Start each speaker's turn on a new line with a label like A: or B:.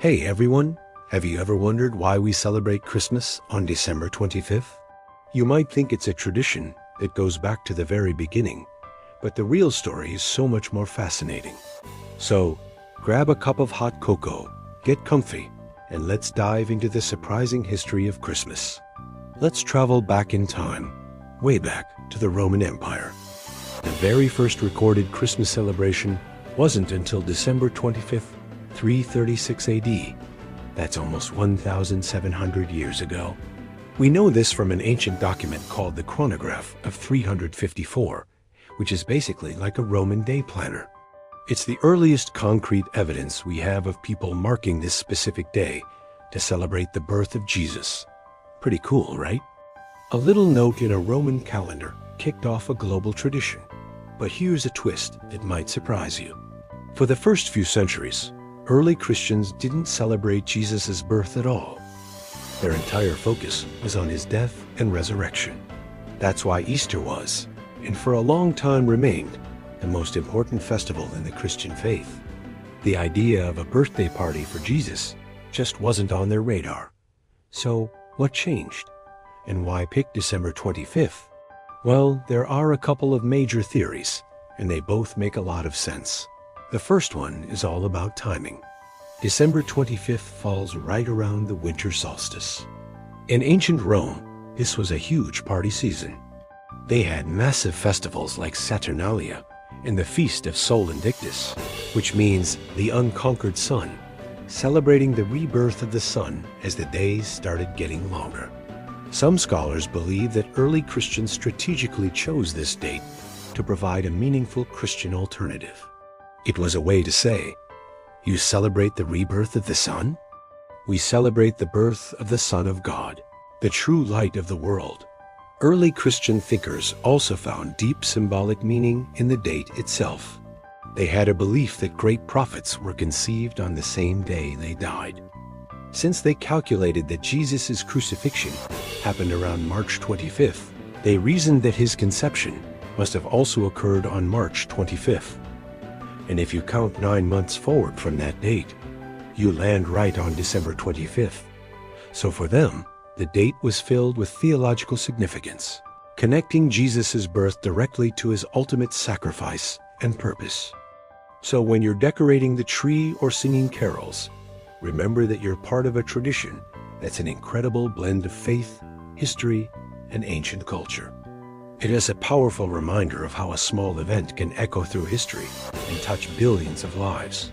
A: Hey everyone, have you ever wondered why we celebrate Christmas on December 25th? You might think it's a tradition that goes back to the very beginning, but the real story is so much more fascinating. So, grab a cup of hot cocoa, get comfy, and let's dive into the surprising history of Christmas. Let's travel back in time, way back to the Roman Empire. The very first recorded Christmas celebration wasn't until December 25th, 336 AD. That's almost 1,700 years ago. We know this from an ancient document called the Chronograph of 354, which is basically like a Roman day planner. It's the earliest concrete evidence we have of people marking this specific day to celebrate the birth of Jesus. Pretty cool, right? A little note in a Roman calendar kicked off a global tradition. But here's a twist that might surprise you. For the first few centuries, early Christians didn't celebrate Jesus' birth at all. Their entire focus was on his death and resurrection. That's why Easter was, and for a long time remained, the most important festival in the Christian faith. The idea of a birthday party for Jesus just wasn't on their radar. So, what changed? And why pick December 25th? Well, there are a couple of major theories, and they both make a lot of sense. The first one is all about timing. December 25th falls right around the winter solstice. In ancient Rome, this was a huge party season. They had massive festivals like Saturnalia and the Feast of Sol Invictus, which means the unconquered sun, celebrating the rebirth of the sun as the days started getting longer. Some scholars believe that early Christians strategically chose this date to provide a meaningful Christian alternative. It was a way to say, you celebrate the rebirth of the sun? We celebrate the birth of the Son of God, the true light of the world. Early Christian thinkers also found deep symbolic meaning in the date itself. They had a belief that great prophets were conceived on the same day they died. Since they calculated that Jesus' crucifixion happened around March 25th, they reasoned that his conception must have also occurred on March 25th. And if you count 9 months forward from that date, you land right on December 25th. So for them, the date was filled with theological significance, connecting Jesus' birth directly to his ultimate sacrifice and purpose. So when you're decorating the tree or singing carols, remember that you're part of a tradition that's an incredible blend of faith, history, and ancient culture. It is a powerful reminder of how a small event can echo through history and touch billions of lives.